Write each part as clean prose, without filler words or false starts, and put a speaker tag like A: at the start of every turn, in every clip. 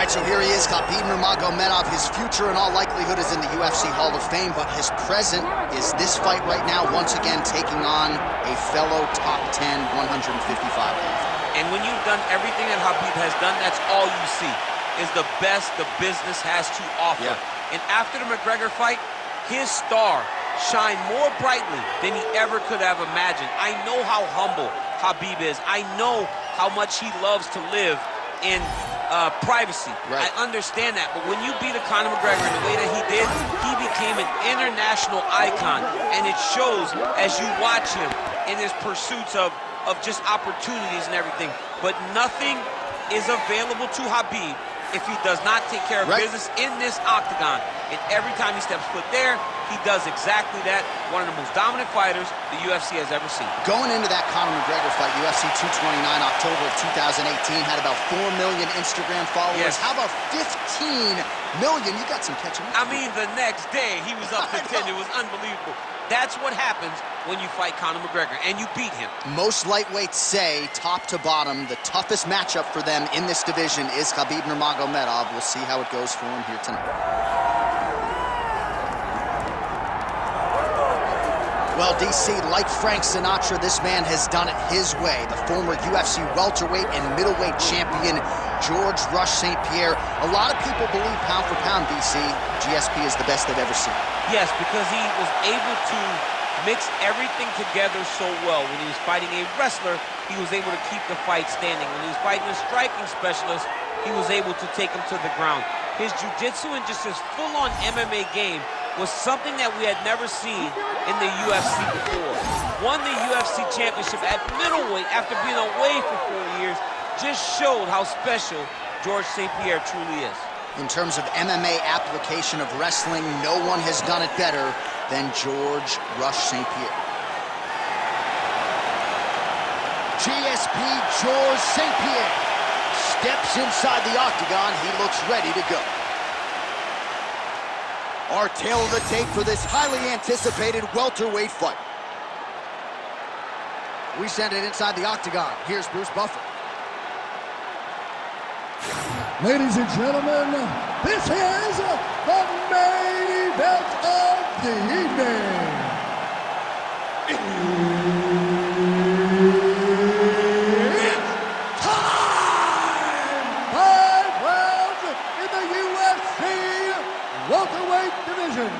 A: right, so here he is, Khabib Nurmagomedov. His future in all likelihood is in the UFC Hall of Fame, but his present is this fight right now, once again taking on a fellow top 10, 155.
B: And when you've done everything that Khabib has done, that's all you see, is the best the business has to offer. Yeah. And after the McGregor fight, his star shined more brightly than he ever could have imagined. I know how humble Khabib is. I know how much he loves to live in privacy. Right. I understand that, but when you beat a Conor McGregor in the way that he did, he became an international icon, and it shows as you watch him in his pursuits of just opportunities and everything. But nothing is available to Khabib if he does not take care of business in this octagon. And every time he steps foot there, he does exactly that. One of the most dominant fighters the UFC has ever seen.
A: Going into that Conor McGregor fight, UFC 229, October of 2018, had about 4 million Instagram followers. Yes. How about 15 million? You got some catching up.
B: I mean, the next day, he was up to 10. It was unbelievable. That's what happens when you fight Conor McGregor, and you beat him.
A: Most lightweights say, top to bottom, the toughest matchup for them in this division is Khabib Nurmagomedov. We'll see how it goes for him here tonight. Well, DC, like Frank Sinatra, this man has done it his way. The former UFC welterweight and middleweight champion, George Rush St. Pierre. A lot of people believe pound for pound, DC, GSP is the best they've ever seen.
B: Yes, because he was able to mix everything together so well. When he was fighting a wrestler, he was able to keep the fight standing. When he was fighting a striking specialist, he was able to take him to the ground. His jiu-jitsu and just his full-on MMA game was something that we had never seen in the UFC before. Won the UFC championship at middleweight after being away for 4 years. Just showed how special George St. Pierre truly is.
A: In terms of MMA application of wrestling, no one has done it better than George Rush St. Pierre. GSP George St. Pierre steps inside the octagon. He looks ready to go. Our tail of the tape for this highly anticipated welterweight fight. We send it inside the octagon. Here's Bruce Buffer.
C: Ladies and gentlemen, this is the main event of the evening. It's time! 5 rounds in the UFC welterweight division.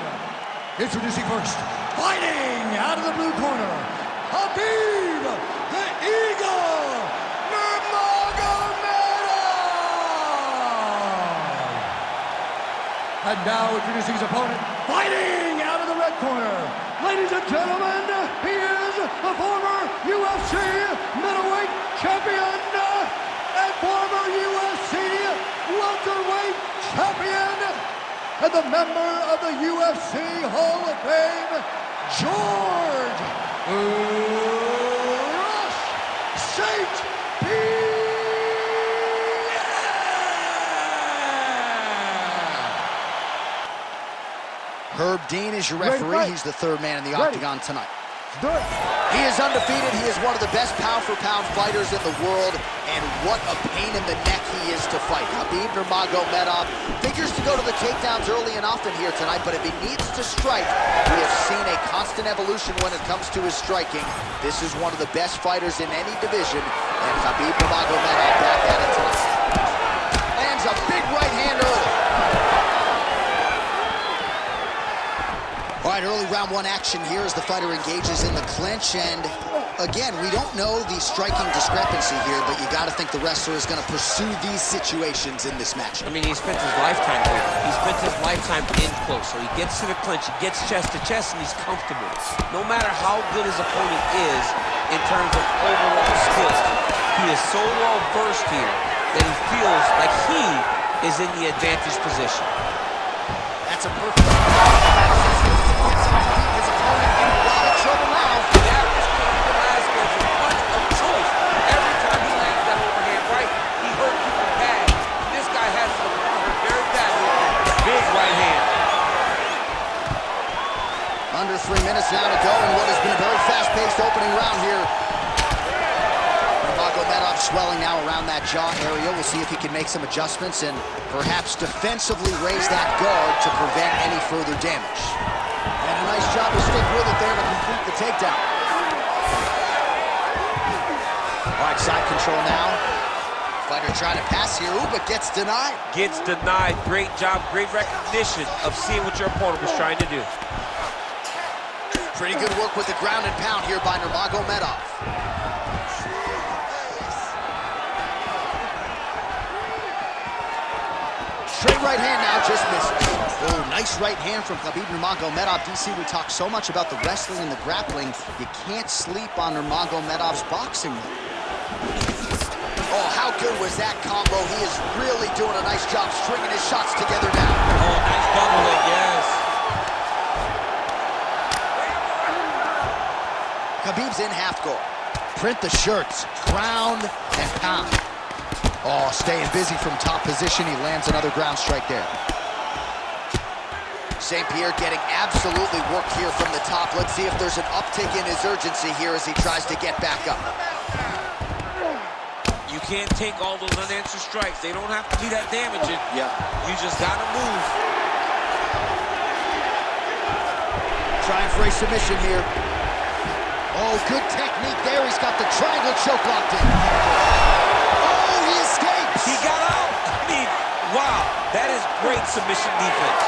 C: Introducing first, fighting out of the blue corner, Khabib the Eagle Nurmagomedov. And now introducing his opponent, fighting out of the red corner. Ladies and gentlemen, he is the former UFC middleweight champion and former UFC welterweight champion, and the member of the UFC Hall of Fame, George Rush St. Pierre.
A: Herb Dean is your referee. He's the third man in the octagon tonight. He is undefeated. He is one of the best pound-for-pound fighters in the world, and what a pain in the neck he is to fight. Khabib Nurmagomedov figures to go to the takedowns early and often here tonight, but if he needs to strike, we have seen a constant evolution when it comes to his striking. This is one of the best fighters in any division, and Khabib Nurmagomedov back at it tonight. Lands a big right hand early. All right, early round one action here as the fighter engages in the clinch, and again, we don't know the striking discrepancy here, but you got to think the wrestler is going to pursue these situations in this match.
B: I mean, he spent his lifetime here. He spent his lifetime in close, so he gets to the clinch, he gets chest to chest, and he's comfortable. No matter how good his opponent is in terms of overall skills, he is so well versed here that he feels like he is in the advantage position.
A: That's a perfect... His opponent in a lot of trouble now.
B: That was Cain Velasquez, a punch of choice. Every time he lands that overhand right, he hurt people bad. This guy has to hurt very badly. Big right hand.
A: Under 3 minutes now to go in what has been a very fast-paced opening round here. Nurmagomedov swelling now around that jaw area. We'll see if he can make some adjustments and perhaps defensively raise that guard to prevent any further damage. And a nice job to stick with it there to complete the takedown. All right, side control now. Fighter trying to pass here, but gets denied.
B: Gets denied. Great job, great recognition of seeing what your opponent was trying to do.
A: Pretty good work with the ground and pound here by Nurmagomedov. Straight right hand now, just misses. Oh, nice right hand from Khabib Nurmagomedov. DC, we talk so much about the wrestling and the grappling. You can't sleep on Nurmagomedov's boxing. Oh, how good was that combo? He is really doing a nice job stringing his shots together now.
B: Oh, nice double leg, yes.
A: Khabib's in half guard. Print the shirts, ground and pound. Oh, staying busy from top position. He lands another ground strike there. St. Pierre getting absolutely worked here from the top. Let's see if there's an uptick in his urgency here as he tries to get back up.
B: You can't take all those unanswered strikes. They don't have to be that damaging.
A: Yeah.
B: You just gotta move.
A: Trying for a submission here. Oh, good technique there. He's got the triangle choke locked in. Oh, he escapes.
B: He got out. I mean, wow. That is great submission defense.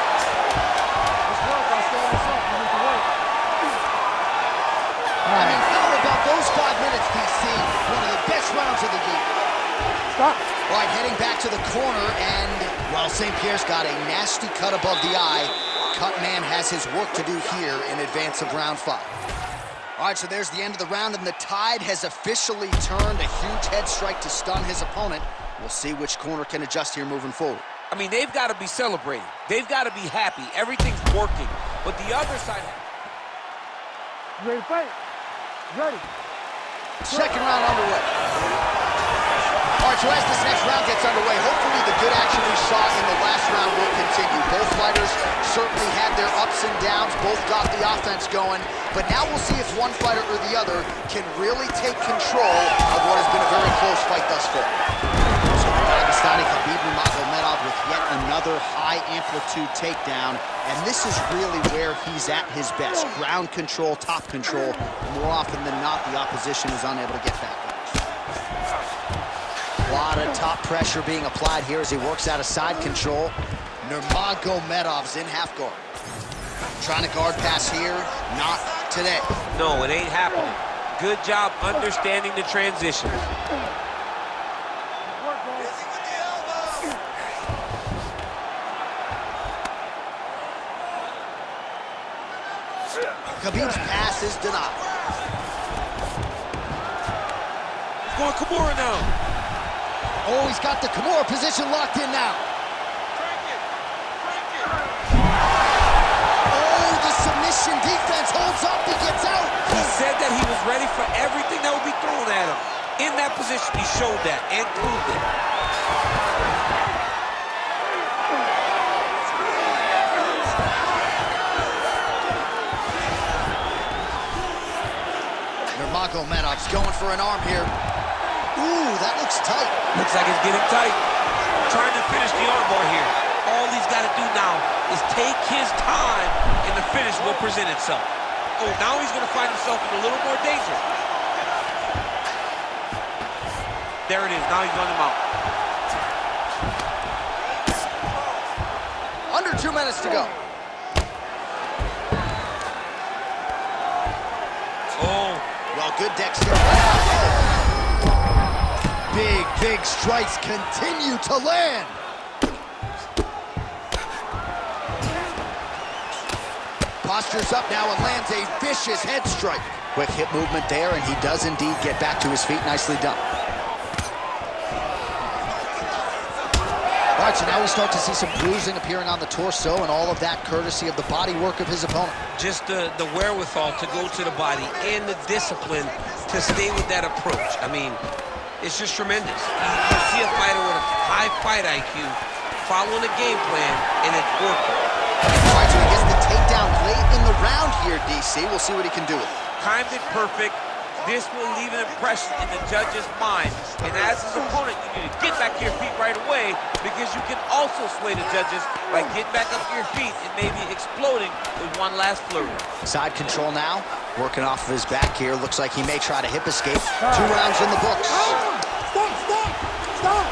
A: I mean, how about those 5 minutes, DC? One of the best rounds of the year. Stop. All right, heading back to the corner, and, well, St. Pierre's got a nasty cut above the eye. Cut man has his work to do here in advance of round 5. All right, so there's the end of the round, and the tide has officially turned. A huge head strike to stun his opponent. We'll see which corner can adjust here moving forward.
B: I mean, they've got to be celebrating. They've got to be happy. Everything's working. But the other side...
C: You ready to fight? Ready.
A: Second round underway. All right, so as this next round gets underway, hopefully the good action we saw in the last round will continue. Both fighters certainly had their ups and downs. Both got the offense going. But now we'll see if one fighter or the other can really take control of what has been a very close fight thus far. So the Pakistani Khabib Nurmagomedov with yet another high-amplitude takedown. And this is really where he's at his best. Ground control, top control. More often than not, the opposition is unable to get back up. A lot of top pressure being applied here as he works out of side control. Nurmagomedov's in half guard. Trying to guard pass here, not today.
B: No, it ain't happening. Good job understanding the transitions.
A: Khabib's pass is denied.
B: He's going Kimura now.
A: Oh, he's got the Kimura position locked in now. Oh, the submission defense holds up, he gets out.
B: He said that he was ready for everything that would be thrown at him. In that position, he showed that and proved it.
A: Nurmagomedov's going for an arm here. Ooh, that looks tight.
B: Looks like it's getting tight. Trying to finish the armbar here. All he's got to do now is take his time, and the finish will present itself. Oh, now he's going to find himself in a little more danger. There it is. Now he's run him out.
A: Under 2 minutes to go.
B: Oh.
A: Well, good dexterity. Big strikes continue to land. Postures up now and lands a vicious head strike. Quick hip movement there, and he does indeed get back to his feet. Nicely done. All right, so now we start to see some bruising appearing on the torso, and all of that courtesy of the body work of his opponent.
B: Just the wherewithal to go to the body and the discipline to stay with that approach. I mean, it's just tremendous. You see a fighter with a high fight IQ following a game plan, and it's working.
A: All right, so he gets the takedown late in the round here, DC. We'll see what he can do with it.
B: Timed it perfect. This will leave an impression in the judge's mind. And as his opponent, you need to get back to your feet right away, because you can also sway the judges by getting back up to your feet and maybe exploding with one last flurry.
A: Side control now, working off of his back here. Looks like he may try to hip escape. 2 rounds in the books.
C: Stop!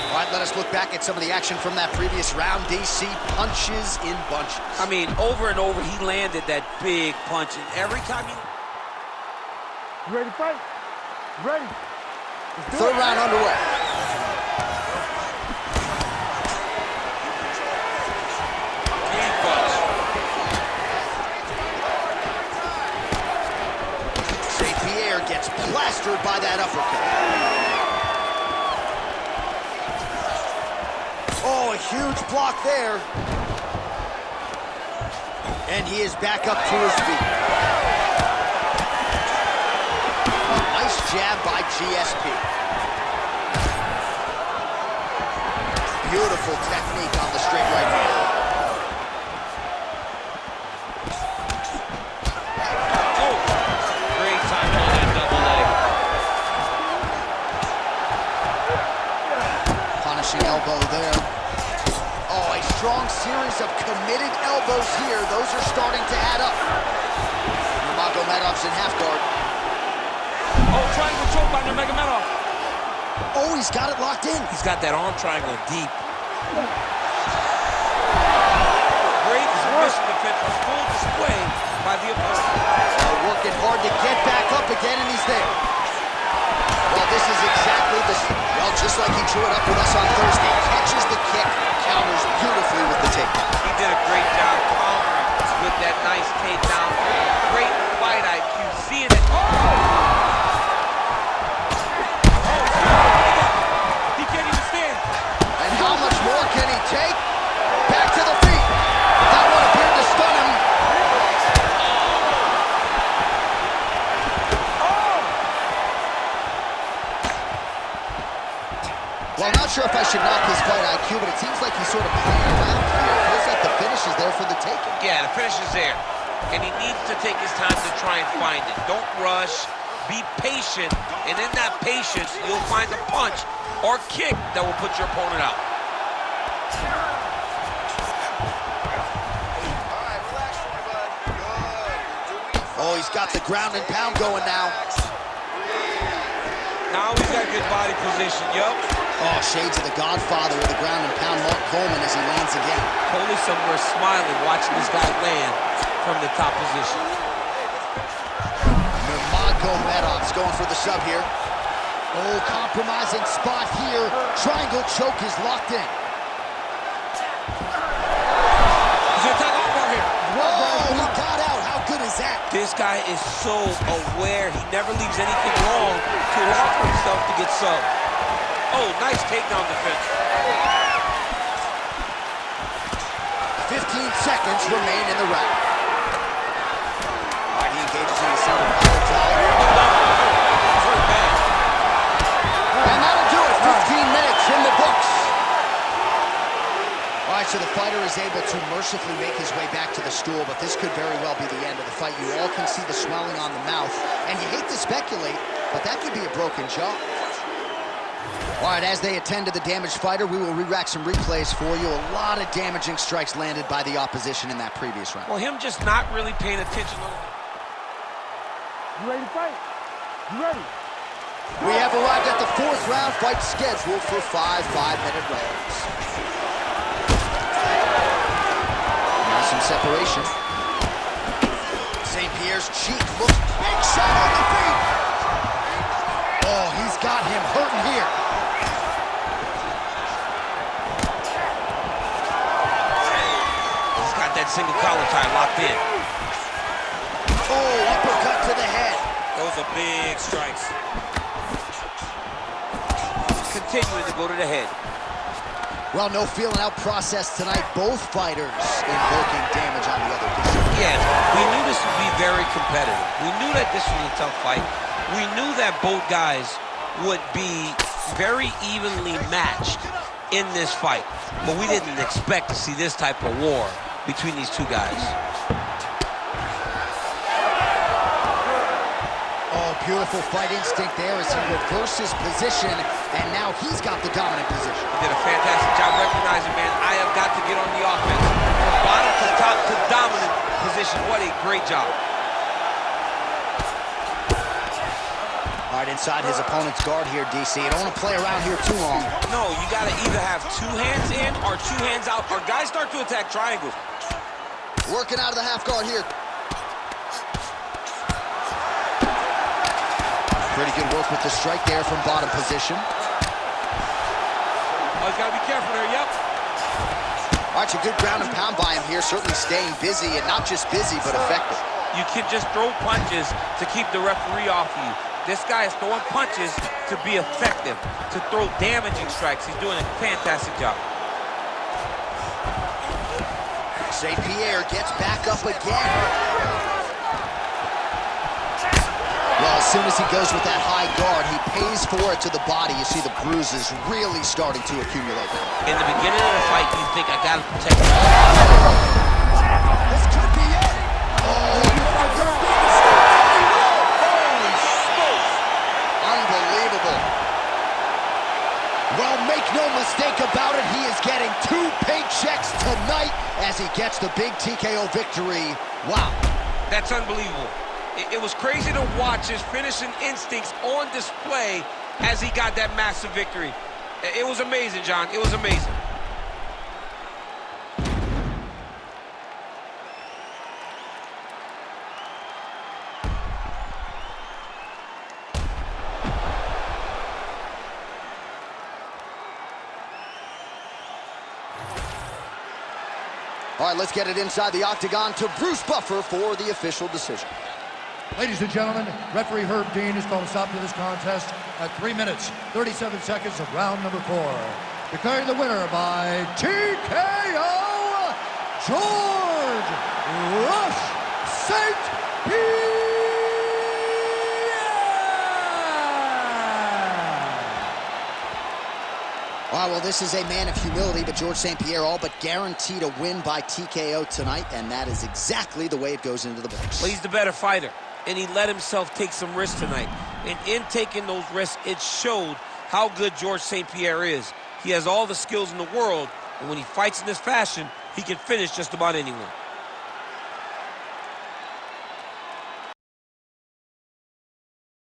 A: All right, let us look back at some of the action from that previous round. DC punches in bunches.
B: I mean, over and over, he landed that big punch, and every time he...
C: You ready to fight? Ready?
A: Third round underway.
B: Big punch.
A: Pierre gets plastered by that uppercut. Oh, a huge block there. And he is back up to his feet. Nice jab by GSP. Beautiful technique on the straight right hand. Elbow there. Oh, a strong series of committed elbows here. Those are starting to add up. Nurmagomedov's in half guard.
B: Oh, triangle choke by Nurmagomedov.
A: Oh, he's got it locked in.
B: He's got that arm triangle deep. Great submission defense on full display by the opponent.
A: Working hard to get back up again, and he's there. Well, this is exactly the... Well, just like he drew it up with us on Thursday. Catches the kick, counters beautifully with the takedown.
B: He did a great job countering with that nice takedown. Great fight IQ. Seeing it. He can't even stand.
A: And how much more can he take? Back to the feet. That one appeared to stun him. Well, not sure if I should knock his fight IQ, but it seems like he's sort of playing around here. It feels like the finish is there for the taking.
B: Yeah, the finish is there. And he needs to take his time to try and find it. Don't rush. Be patient. And in that patience, you'll find a punch or kick that will put your opponent out.
A: Oh, he's got the ground and pound going now.
B: Now he's got good body position, yup.
A: Oh, shades of the godfather of the ground and pound, Mark Coleman, as he lands again.
B: Totally somewhere smiling, watching this guy land from the top position.
A: Nurmagomedov's going for the sub here. Oh, compromising spot here. Triangle choke is locked in.
B: He's gonna attack off right here.
A: Whoa, he got out. How good is that?
B: This guy is so aware. He never leaves anything wrong to allow for himself to get subbed. Oh, nice takedown defense.
A: 15 seconds remain in the round. All right, he engages in the single power drive. And that'll do it. 15 minutes in the books. All right, so the fighter is able to mercifully make his way back to the stool, but this could very well be the end of the fight. You all can see the swelling on the mouth, and you hate to speculate, but that could be a broken jaw. All right, as they attend to the damaged fighter, we will re-rack some replays for you. A lot of damaging strikes landed by the opposition in that previous round.
B: Well, him just not really paying attention.
C: You ready to fight? You ready?
A: We have arrived at the 4th round, fight scheduled for 5 5-minute rounds. Now some separation. St. Pierre's cheek looks big shot on the feet. Oh, he's got him hurting here.
B: He's got that single collar tie locked in.
A: Oh, uppercut to the head.
B: Those are big strikes. Continuing to go to the head.
A: Well, no feeling out process tonight. Both fighters invoking damage on the other position.
B: Yes, we knew this would be very competitive. We knew that this was a tough fight. We knew that both guys would be very evenly matched in this fight. But we didn't expect to see this type of war between these two guys.
A: Beautiful fight instinct there as he reverses position, and now he's got the dominant position.
B: He did a fantastic job recognizing, man, I have got to get on the offense. From bottom to top to dominant position. What a great job.
A: All right, inside his opponent's guard here, DC. You don't want to play around here too long.
B: No, you got to either have 2 hands in or 2 hands out, or guys start to attack triangles.
A: Working out of the half guard here. Pretty good work with the strike there from bottom position.
B: Oh, he's got to be careful there, yep.
A: All right, a good ground and pound by him here, certainly staying busy, and not just busy, but effective.
B: You can just throw punches to keep the referee off of you. This guy is throwing punches to be effective, to throw damaging strikes. He's doing a fantastic job.
A: St. Pierre gets back up again. Well, as soon as he goes with that high guard, he pays for it to the body. You see the bruises really starting to accumulate.
B: In the beginning of the fight, you think, I got to protect him.
A: This could be it. Oh, holy smokes. Unbelievable. Well, make no mistake about it, he is getting 2 paychecks tonight as he gets the big TKO victory. Wow.
B: That's unbelievable. It was crazy to watch his finishing instincts on display as he got that massive victory. It was amazing, John. It was amazing.
A: All right, let's get it inside the octagon to Bruce Buffer for the official decision.
C: Ladies and gentlemen, referee Herb Dean has called a stop to this contest at 3 minutes, 37 seconds of round number 4. Declaring the winner by TKO, George Rush St. Pierre!
A: All right, well, this is a man of humility, but George St. Pierre all but guaranteed a win by TKO tonight, and that is exactly the way it goes into the books.
B: Well, he's the better fighter, and he let himself take some risks tonight. And in taking those risks, it showed how good George St. Pierre is. He has all the skills in the world, and when he fights in this fashion, he can finish just about anyone.